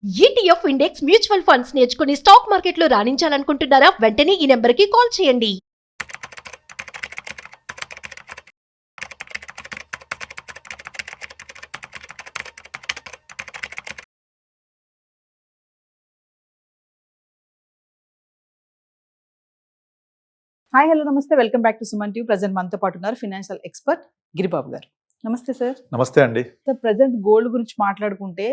ETF index mutual funds నేర్చుకుని stock మార్కెట్లో రాణించాలనుకుంటున్నారా? వెంటనే ఈ నెంబర్కి కాల్ చేయండి. హాయ్ హలో నమస్తే, welcome back to Suman TV. Present మనతో పాటు ఉన్నారు ఫైనాన్షియల్ ఎక్స్పర్ట్ గిరిబాబు గారు. నమస్తే సార్. నమస్తే అండి. సార్, ప్రజెంట్ గోల్డ్ గురించి మాట్లాడుకుంటే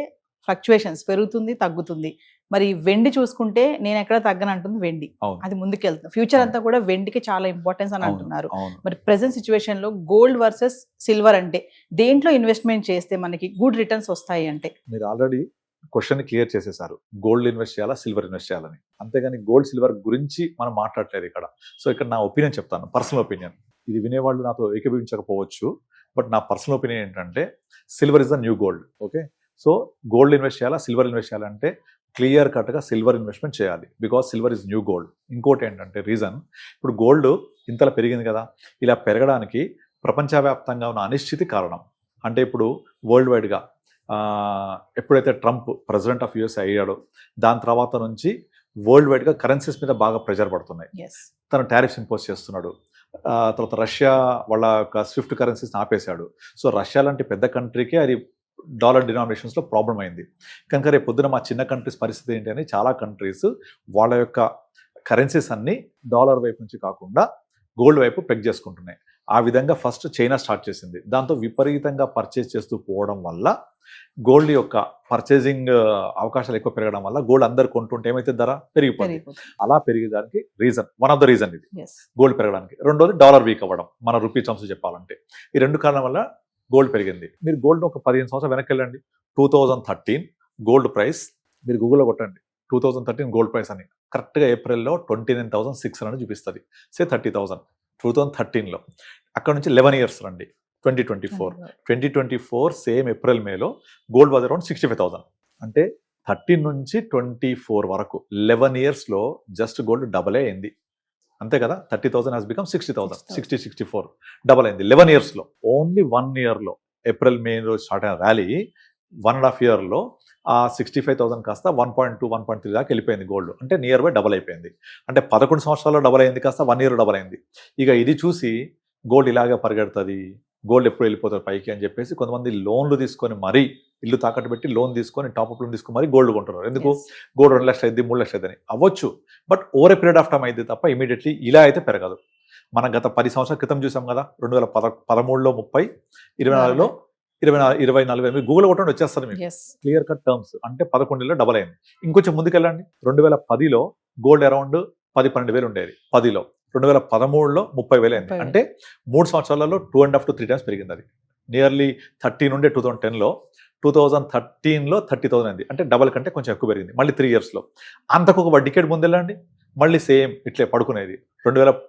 ఫ్లక్చువేషన్స్ పెరుగుతుంది, తగ్గుతుంది. మరి వెండి చూసుకుంటే నేను ఎక్కడ తగ్గనంటుంది వెండి. అది ముందుకెళ్తుంది. ఫ్యూచర్ అంతా కూడా వెండికి చాలా ఇంపార్టెన్స్ అని అంటున్నారు. మరి ప్రెసెంట్ సిచ్యువేషన్ లో గోల్డ్ వర్సెస్ సిల్వర్ అంటే దేంట్లో ఇన్వెస్ట్మెంట్ చేస్తే మనకి గుడ్ రిటర్న్స్ వస్తాయి అంటే? మీరు ఆల్రెడీ క్వశ్చన్ క్లియర్ చేసేసారు, గోల్డ్ ఇన్వెస్ట్ చేయాలా సిల్వర్ ఇన్వెస్ట్ చేయాలని. అంతేగాని గోల్డ్ సిల్వర్ గురించి మనం మాట్లాడలేదు ఇక్కడ. సో ఇక్కడ నా ఒపీనియన్ చెప్తాను, పర్సనల్ ఒపీనియన్. ఇది వినేవాళ్ళు నాతో ఏకీభవించకపోవచ్చు, బట్ నా పర్సనల్ ఒపీనియన్ ఏంటంటే silver is the new gold. Okay, so gold invest చేయాలా సిల్వర్ ఇన్వెస్ట్ చేయాలంటే క్లియర్ కట్గా సిల్వర్ ఇన్వెస్ట్మెంట్ చేయాలి, because silver is new gold. ఇంకోటి ఏంటంటే రీజన్, ఇప్పుడు గోల్డ్ ఇంతలా పెరిగింది కదా, ఇలా పెరగడానికి ప్రపంచవ్యాప్తంగా ఉన్న అనిశ్చితి కారణం. అంటే ఇప్పుడు వరల్డ్ వైడ్గా ఎప్పుడైతే ట్రంప్ ప్రెసిడెంట్ ఆఫ్ యుఎస్ అయ్యాడో దాని తర్వాత నుంచి వరల్డ్ వైడ్గా కరెన్సీస్ మీద బాగా ప్రెషర్ పడుతున్నాయి. తను టారిఫ్స్ ఇంపోజ్ చేస్తున్నాడు. తర్వాత రష్యా వాళ్ళ యొక్క స్విఫ్ట్ కరెన్సీస్ని ఆపేశాడు. సో రష్యా లాంటి పెద్ద కంట్రీకే అది డాలర్ డినామినేషన్స్లో ప్రాబ్లం అయింది. కనుక రేపు పొద్దున మా చిన్న కంట్రీస్ పరిస్థితి ఏంటి అని చాలా కంట్రీస్ వాళ్ళ యొక్క కరెన్సీస్ అన్ని డాలర్ వైపు నుంచి కాకుండా గోల్డ్ వైపు పెగ్ చేసుకుంటున్నాయి. ఆ విధంగా ఫస్ట్ చైనా స్టార్ట్ చేసింది. దాంతో విపరీతంగా పర్చేజ్ చేస్తూ పోవడం వల్ల గోల్డ్ యొక్క పర్చేజింగ్ అవకాశాలు ఎక్కువ పెరగడం వల్ల గోల్డ్ అందరు కొంటుంటే ఏమైతే ధర పెరిగిపోతుంది. అలా పెరిగేదానికి reason, one of the reason ఇది గోల్డ్ పెరగడానికి. రెండోది డాలర్ వీక్ అవ్వడం, మన రూపీ టర్మ్స్ చెప్పాలంటే. ఈ రెండు కారణం వల్ల గోల్డ్ పెరిగింది. మీరు గోల్డ్ ఒక 15 సంవత్సరాలు వెనక్కి వెళ్ళండి. 2013 గోల్డ్ ప్రైస్ మీరు గూగుల్లో కొట్టండి, 2013 గోల్డ్ ప్రైస్ అని. కరెక్ట్గా ఏప్రిల్లో 29,600 చూపిస్తుంది. సే 30,000 2013లో. అక్కడ నుంచి 11 ఇయర్స్ రండి, 2024 సేమ్ ఏప్రిల్ మేలో గోల్డ్ వాజ్ అరౌండ్ 65,000. అంటే 13 నుంచి 24 వరకు 11 ఇయర్స్లో జస్ట్ గోల్డ్ డబల్ అయింది, అంతే కదా. 30,000 హాస్ బికమ్ 60,000, 64 డబల్ అయింది 11 ఇయర్స్లో. ఓన్లీ 1 ఇయర్లో ఏప్రిల్ మేలో స్టార్ట్ అయిన ర్యాలీ 1.5 ఇయర్లో ఆ 65,000 కాస్త 1.2, 1.3 దాకా వెళ్ళిపోయింది గోల్డ్. అంటే నియర్ బై డబల్ అయిపోయింది. అంటే 11 సంవత్సరాల్లో డబల్ అయింది కాస్త 1 ఇయర్ డబల్ అయింది. ఇక ఇది చూసి గోల్డ్ ఇలాగే పరిగెడుతుంది, గోల్డ్ ఎప్పుడు వెళ్ళిపోతుంది పైకి అని చెప్పేసి కొంతమంది లోన్లు తీసుకొని మరీ, ఇల్లు తాకట్టు పెట్టి లోన్ తీసుకొని టాప్అప్ లోన్ తీసుకొని మరీ గోల్డ్ కొంటున్నారు. ఎందుకు? గోల్డ్ 2 లక్షలు అయింది, 3 లక్షలు అయిందని అవ్వచ్చు, but over a period of time అయితే తప్ప ఇమీడియట్లీ ఇలా అయితే పెరగదు. మనం గత 10 సంవత్సరాల క్రితం చూసాం కదా, 2013లో 30, 24లో 24 గూగుల్ కొట్టండి వచ్చేస్తారు మీకు క్లియర్ కట్ టర్మ్స్. అంటే 11 డబల్ అయింది. ఇంకొంచెం ముందుకెళ్ళండి, 2010లో గోల్డ్ అరౌండ్ 10-12 ఉండేది. 10లో 2013లో 30,000 అయింది. అంటే 3 సంవత్సరాలలో 2.5 to 3 times పెరిగింది. అది నియర్లీ 13 ఉండే 2010లో 2013లో 30,000 అయింది. అంటే డబల్ కంటే కొంచెం ఎక్కువ పెరిగింది మళ్ళీ 3 ఇయర్స్లో. అంతకు ఒక డికేడ్ ముందెళ్ళండి, మళ్ళీ సేమ్ ఇట్లే పడుకునేది. 2001,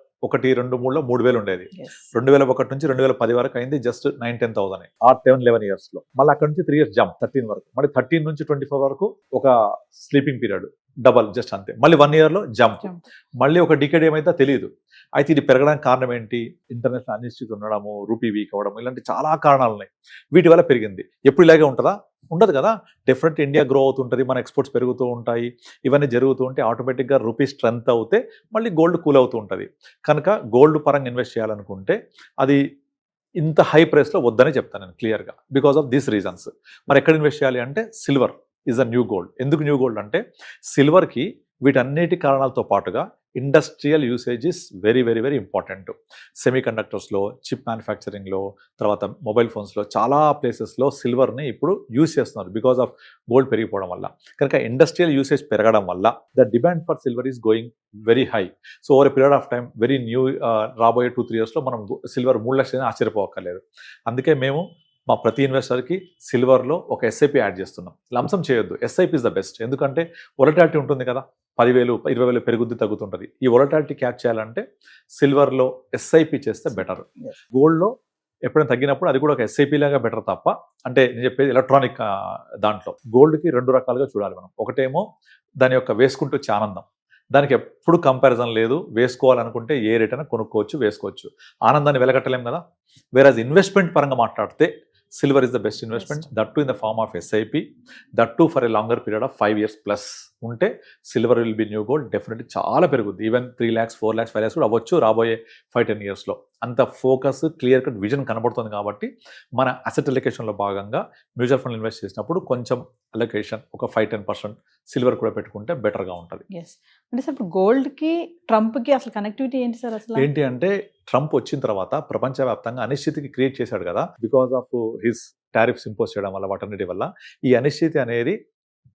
2, 3లో 3,000 ఉండేది. 2001 నుంచి 2010 వరకు అయింది జస్ట్ 9-10,000 ఆ 10-11 ఇయర్స్లో. మళ్ళీ అక్కడ నుంచి 3 ఇయర్స్ జంప్ 13 వరకు, మళ్ళీ 13 నుంచి 24 వరకు ఒక స్లీపింగ్ పీరియడ్, డబల్ జస్ట్ అంతే. మళ్ళీ 1 ఇయర్లో జంప్, మళ్ళీ ఒక డికేడ్ ఏమైతే తెలియదు. అయితే ఇది పెరగడానికి కారణం ఏంటి? ఇంటర్నేషనల్ అనిశ్చితి ఉండడము, రూపీ వీక్ అవ్వడం, ఇలాంటి చాలా కారణాలు ఉన్నాయి. వీటి వల్ల పెరిగింది. ఎప్పుడు ఇలాగే ఉంటుందా? ఉండదు కదా. డెఫినెట్ ఇండియా గ్రో అవుతుంటుంది, మన ఎక్స్పోర్ట్స్ పెరుగుతూ ఉంటాయి, ఇవన్నీ జరుగుతూ ఉంటే ఆటోమేటిక్గా రూపీ స్ట్రెంత్ అవుతే మళ్ళీ గోల్డ్ కూల్ అవుతూ ఉంటుంది. కనుక గోల్డ్ పరంగా ఇన్వెస్ట్ చేయాలనుకుంటే అది ఇంత హై ప్రైస్లో వద్దనే చెప్తాను నేను క్లియర్గా, బికాస్ ఆఫ్ దీస్ రీజన్స్. మరి ఎక్కడ ఇన్వెస్ట్ చేయాలి అంటే silver is a new gold. ఎందుకు న్యూ గోల్డ్ అంటే సిల్వర్కి వీటన్నిటి కారణాలతో పాటుగా industrial usage is very very very important. Semi కండక్టర్స్లో, చిప్ మ్యానుఫ్యాక్చరింగ్లో, తర్వాత మొబైల్ ఫోన్స్లో చాలా ప్లేసెస్లో సిల్వర్ని ఇప్పుడు యూజ్ చేస్తున్నారు బికాస్ ఆఫ్ గోల్డ్ పెరిగిపోవడం వల్ల. కనుక ఇండస్ట్రియల్ యూసేజ్ పెరగడం వల్ల the demand for silver is going very high. So over a period of time very new రాబోయే 2-3 ఇయర్స్లో మనం సిల్వర్ 3 లక్షలు ఆశ్చర్యపోవక్కర్లేదు. అందుకే మేము మా ప్రతి ఇన్వెస్టర్కి సిల్వర్లో ఒక ఎస్ఐపి యాడ్ చేస్తున్నాం. లంసం చేయొద్దు, ఎస్ఐపి ఇస్ ద బెస్ట్. ఎందుకంటే వొలటాలిటీ ఉంటుంది కదా, 10,000, 20,000 పెరుగుద్ది తగ్గుతుంటుంది. ఈ వొలటాలిటీ క్యాచ్ చేయాలంటే సిల్వర్లో ఎస్ఐపి చేస్తే బెటర్. గోల్డ్లో ఎప్పుడైనా తగ్గినప్పుడు అది కూడా ఒక ఎస్ఐపి లాగా బెటర్ తప్ప, అంటే నేను చెప్పేది ఎలక్ట్రానిక్ దాంట్లో. గోల్డ్కి 2 రకాలుగా చూడాలి మనం. ఒకటేమో దాని యొక్క వేసుకుంటూ వచ్చే ఆనందం, దానికి ఎప్పుడు కంపారిజన్ లేదు. వేసుకోవాలనుకుంటే ఏ రేట్ అయినా కొనుక్కోవచ్చు, వేసుకోవచ్చు. ఆనందాన్ని వెలగట్టలేం కదా. వేరే ఇన్వెస్ట్మెంట్ పరంగా మాట్లాడితే silver is the best investment, that too in the form of SIP, that too for a longer period of 5 years plus ఉంటే silver will be new gold definitely చాలా పెరుగుద్ది. ఈవెన్ 3 lakhs 4 lakhs 5 lakhs కూడా అవ్వచ్చు రాబోయే 5-10 yearsలో. అంత focus clear cut vision కనబడుతుంది కాబట్టి మన అసెట్ అలొకేషన్లో భాగంగా మ్యూచువల్ ఫండ్ ఇన్వెస్ట్ చేసినప్పుడు కొంచెం అలొకేషన్ ఒక 5-10% సిల్వర్ కూడా పెట్టుకుంటే బెటర్గా ఉంటుంది. ఎస్ అంటే సార్ ఇప్పుడు గోల్డ్కి ట్రంప్కి అసలు కనెక్టివిటీ ఏంటి సార్? అసలు ఏంటి అంటే ట్రంప్ వచ్చిన తర్వాత ప్రపంచవ్యాప్తంగా అనిశ్చితికి క్రియేట్ చేశాడు కదా, because of his tariffs impose చేయడం వల్ల, వాటన్నిటి వల్ల ఈ అనిశ్చితి అనేది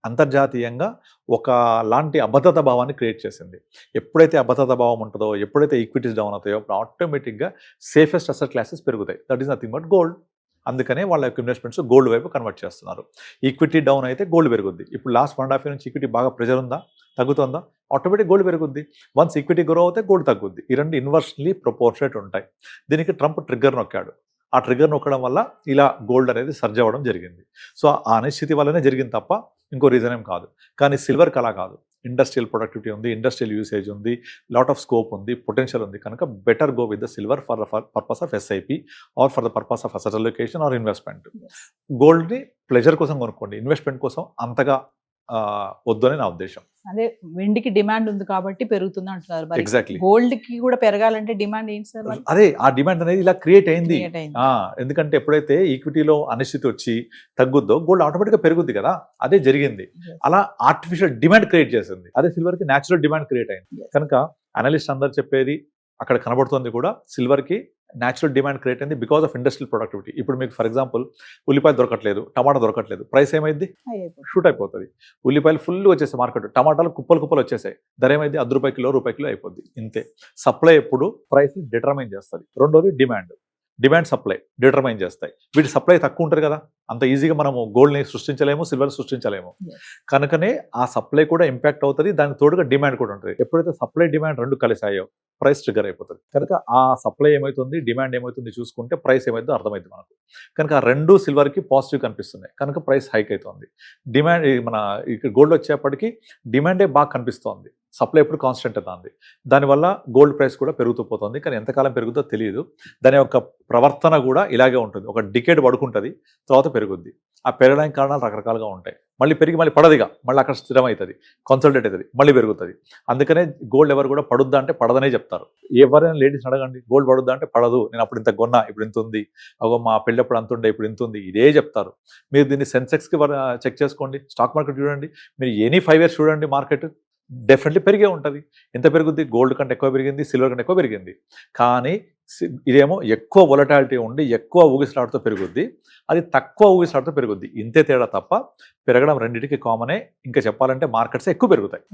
అంతర్జాతీయంగా ఒక లాంటి అభద్రతా భావాన్ని క్రియేట్ చేసింది. ఎప్పుడైతే అభద్రతా భావం ఉంటుందో, ఎప్పుడైతే ఈక్విటీస్ డౌన్ అవుతాయో అప్పుడు ఆటోమేటిక్గా సేఫెస్ట్ అసెట్ క్లాసెస్ పెరుగుతాయి. That is nothing but gold. అందుకనే వాళ్ళ యొక్క ఇన్వెస్ట్మెంట్స్ గోల్డ్ వైపు కన్వర్ట్ చేస్తున్నారు. ఈక్విటీ డౌన్ అయితే గోల్డ్ పెరుగుద్ది. ఇప్పుడు లాస్ట్ 1.5 years నుంచి ఈక్విటీ బాగా ప్రెజర్ ఉందా, తగ్గుతుందా, ఆటోమేటిక్ గోల్డ్ పెరుగుద్ది. వన్స్ ఈక్విటీ గ్రో అవుతే గోల్డ్ తగ్గుద్ది. ఈ రెండు ఇన్వర్స్లీ ప్రపోర్షనేట్ ఉంటాయి. దీనికి ట్రంప్ ట్రిగ్గర్ నొక్కాడు. ఆ ట్రిగ్గర్ నొక్కడం వల్ల ఇలా గోల్డ్ అనేది సర్జ్ అవ్వడం జరిగింది. సో ఆ అనిశ్చితి వల్లనే జరిగింది తప్ప ఇంకో రీజన్ ఏం కాదు. కానీ సిల్వర్కి అలా కాదు. ఇండస్ట్రియల్ ప్రొడక్టివిటీ ఉంది, ఇండస్ట్రియల్ యూసేజ్ ఉంది, లాట్ ఆఫ్ స్కోప్ ఉంది, పొటెన్షియల్ ఉంది. కనుక better go with the silver for purpose of SIP or for the purpose of asset allocation or investment. గోల్డ్ని ప్లెజర్ కోసం కొనుక్కోండి, ఇన్వెస్ట్మెంట్ కోసం అంతగా వద్దు అని నా ఉద్దేశం. అదే వెండికి డిమాండ్ ఉంది కాబట్టి పెరుగుతుంది అంటున్నారు. మరి ఎగ్జాక్ట్లీ. గోల్డ్ కి కూడా పెరగాలంటే డిమాండ్ ఏంటి సార్? మరి అదే ఆ డిమాండ్ అనేది ఇలా క్రియేట్ అయింది. Create అయింది. ఎందుకంటే ఎప్పుడైతే ఈక్విటీలో అనిశ్చితి వచ్చి తగ్గుద్దో గోల్డ్ ఆటోమేటిక్గా పెరుగుద్ది కదా, అదే జరిగింది. అలా ఆర్టిఫిషియల్ డిమాండ్ క్రియేట్ చేసింది. అదే సిల్వర్కి న్యాచురల్ డిమాండ్ క్రియేట్ అయింది. Yes. కనుక అనలిస్ట్ అందరు చెప్పేది అక్కడ కనబడుతుంది కూడా, సిల్వర్కి న్యాచురల్ డిమాండ్ క్రియేట్ అయింది బికాస్ ఆఫ్ ఇండస్ట్రియల్ ప్రొడక్టివిటీ. ఇప్పుడు మీకు ఫర్ ఎగ్జాంపుల్ ఉల్లిపాయ దొరకట్లేదు, టమాటా దొరకట్లేదు, ప్రైస్ ఏమైంది, షూట్ అయిపోతుంది. ఉల్లిపాయలు ఫుల్ వచ్చేసాయి మార్కెట్, టమాటాలు కుప్పలు కుప్పలు వచ్చేసాయి, ధర ఏమైంది ₹1 కిలో ₹1 కిలో అయిపోద్ది. ఇంతే. సప్లై ఎప్పుడు ప్రైస్ డిటర్మైన్ చేస్తుంది. రెండోది డిమాండ్ సప్లై డిటర్మైన్ చేస్తాయి. వీటి సప్లై తక్కువ ఉంటుంది కదా, అంత ఈజీగా మనము గోల్డ్ని సృష్టించలేము, సిల్వర్ సృష్టించలేము. కనుకనే ఆ సప్లై కూడా ఇంపాక్ట్ అవుతుంది, దానికి తోడుగా డిమాండ్ కూడా ఉంటుంది. ఎప్పుడైతే సప్లై డిమాండ్ రెండు కలిసాయో ప్రైస్ ట్రిగర్ అయిపోతుంది. కనుక ఆ సప్లై ఏమవుతుంది, డిమాండ్ ఏమవుతుంది చూసుకుంటే ప్రైస్ ఏమైందో అర్థమవుతుంది మనకు. కనుక ఆ రెండు సిల్వర్కి పాజిటివ్ కనిపిస్తున్నాయి, కనుక ప్రైస్ హైక్ అవుతుంది. డిమాండ్ మన ఇక్కడ గోల్డ్ వచ్చేప్పటికి డిమాండే బాగా కనిపిస్తోంది, సప్లై ఎప్పుడు కాన్స్టెంట్ అవుతుంది. దానివల్ల గోల్డ్ ప్రైస్ కూడా పెరుగుతూ పోతుంది. కానీ ఎంతకాలం పెరుగుతుందో తెలియదు. దాని యొక్క ప్రవర్తన కూడా ఇలాగే ఉంటుంది. ఒక డికేడ్ పడుకుంటుంది, తర్వాత పెరుగుద్ది. ఆ పెరగడానికి కారణాలు రకరకాలుగా ఉంటాయి. మళ్ళీ పెరిగి మళ్ళీ పడదిగా, మళ్ళీ అక్కడ స్థిరమవుతుంది, కన్సల్టేట్ అవుతుంది, మళ్ళీ పెరుగుతుంది. అందుకనే గోల్డ్ ఎవరు కూడా పడుద్దా అంటే పడదనే చెప్తారు. ఎవరైనా లేడీస్ అడగండి, గోల్డ్ పడుద్దా అంటే పడదు, నేను అప్పుడు ఇంత కొన్నా ఇప్పుడు ఇంత ఉంది, అగో మా పెళ్ళప్పుడు అంత ఉండే ఇప్పుడు ఇంత ఉంది, ఇదే చెప్తారు. మీరు దీన్ని సెన్సెక్స్కి చెక్ చేసుకోండి, స్టాక్ మార్కెట్ చూడండి, మీరు ఎనీ 5 years చూడండి, మార్కెట్ డెఫినెట్లీ పెరిగే ఉంటుంది. ఎంత పెరుగుద్ది, గోల్డ్ కంటే ఎక్కువ పెరిగింది, సిల్వర్ కంటే ఎక్కువ పెరిగింది. కానీ ఇదేమో ఎక్కువ వొలటాలిటీ ఉండి ఎక్కువ ఊగిసలాడుతూ పెరుగుద్ది, అది తక్కువ ఊగిసలాడుతూ పెరుగుద్ది. ఇంతే తేడా తప్ప పెరగడం రెండింటికి కామనే. ఇంకా చెప్పాలంటే మార్కెట్స్ ఎక్కువ పెరుగుతాయి.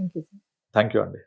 థ్యాంక్ యూ అండి.